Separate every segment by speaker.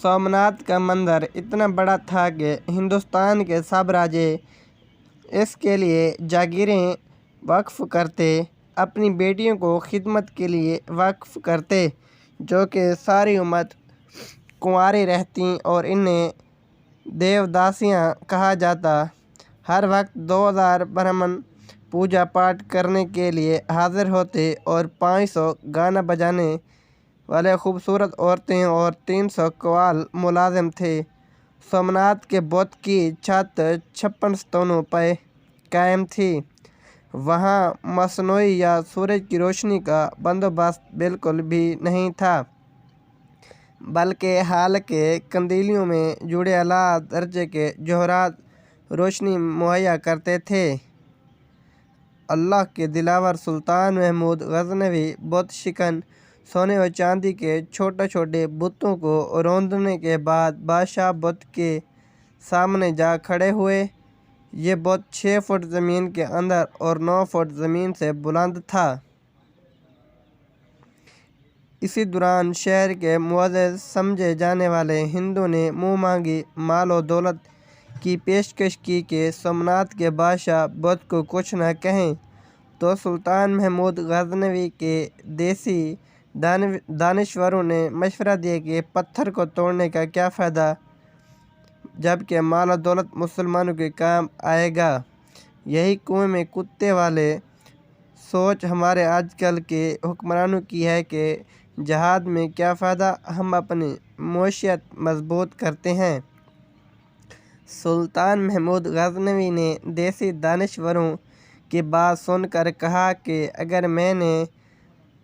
Speaker 1: सोमनाथ का मंदिर इतना बड़ा था कि हिंदुस्तान के सब राजे इसके लिए जागीरें वक्फ करते, अपनी बेटियों को खिदमत के लिए वक्फ करते, जो कि सारी उम्र कुंवारी रहती और इन्हें देवदासियां कहा जाता। हर वक्त 2000 ब्राह्मण पूजा पाठ करने के लिए हाजिर होते और 500 गाना बजाने वाले खूबसूरत औरतें और 300 कव्वाल मुलाजिम थे। सोमनाथ के बुत की छत 56 स्तंभों पर कायम थी। वहाँ मसनूई या सूरज की रोशनी का बंदोबस्त बिल्कुल भी नहीं था, बल्कि हाल के कंदीलियों में जुड़े आला दर्जे के जौहरात रोशनी मुहैया करते थे। अल्लाह के दिलावर सुल्तान महमूद गजनवी बुत शिकन सोने और चांदी के छोटे छोटे बुतों को रौंदने के बाद बादशाह बुत के सामने जा खड़े हुए। ये बुत 6 फुट ज़मीन के अंदर और 9 फुट ज़मीन से बुलंद था। इसी दौरान शहर के मुअज़्ज़िज़ समझे जाने वाले हिंदू ने मुँह मांगी माल और दौलत की पेशकश की कि सोमनाथ के बादशाह बुत को कुछ न कहें। तो सुल्तान महमूद गजनवी के देसी दानिश्वरों ने मशवरा दिया कि पत्थर को तोड़ने का क्या फ़ायदा, जबकि माल और दौलत मुसलमानों के काम आएगा। यही कुएं में कुत्ते वाले सोच हमारे आजकल के हुक्मरानों की है कि जहाद में क्या फ़ायदा, हम अपनी मईशत मजबूत करते हैं। सुल्तान महमूद गजनवी ने देसी दानिश्वरों की बात सुनकर कहा कि अगर मैंने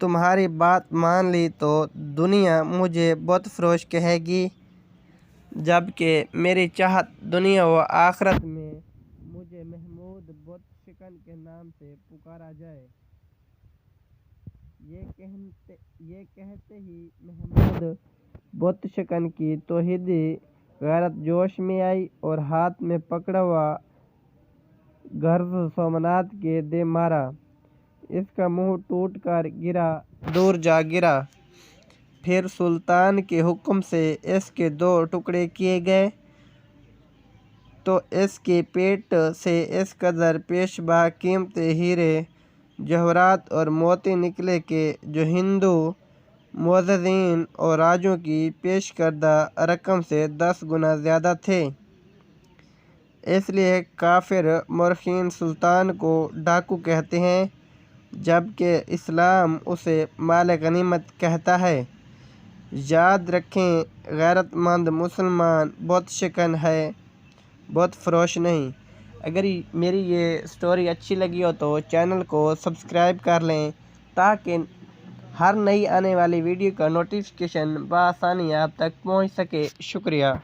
Speaker 1: तुम्हारी बात मान ली तो दुनिया मुझे बुत फरोश कहेगी, जबकि मेरी चाहत दुनिया व आखिरत में मुझे महमूद बुत शिकन के नाम से पुकारा जाए। ये कहते ही महमूद बुत शिकन की तौहीदी गैरत जोश में आई और हाथ में पकड़ा हुआ गर्ज सोमनाथ के दे मारा। इसका मुंह टूट कर दूर जा गिरा। फिर सुल्तान के हुक्म से इसके 2 टुकड़े किए गए तो इसके पेट से इस कदर पेशबा कीमती हीरे जवाहरात और मोती निकले कि जो हिंदू मुअज़्ज़िज़ीन और राजों की पेश करदा रकम से 10 गुना ज़्यादा थे। इसलिए काफिर मुरखीन सुल्तान को डाकू कहते हैं, जबकि इस्लाम उसे माल गनीमत कहता है। याद रखें, गैरतमंद मुसलमान बुत शिकन है, बुत फरोश नहीं। अगर मेरी ये स्टोरी अच्छी लगी हो तो चैनल को सब्सक्राइब कर लें, ताकि हर नई आने वाली वीडियो का नोटिफिकेशन बआसानी आप तक पहुंच सके। शुक्रिया।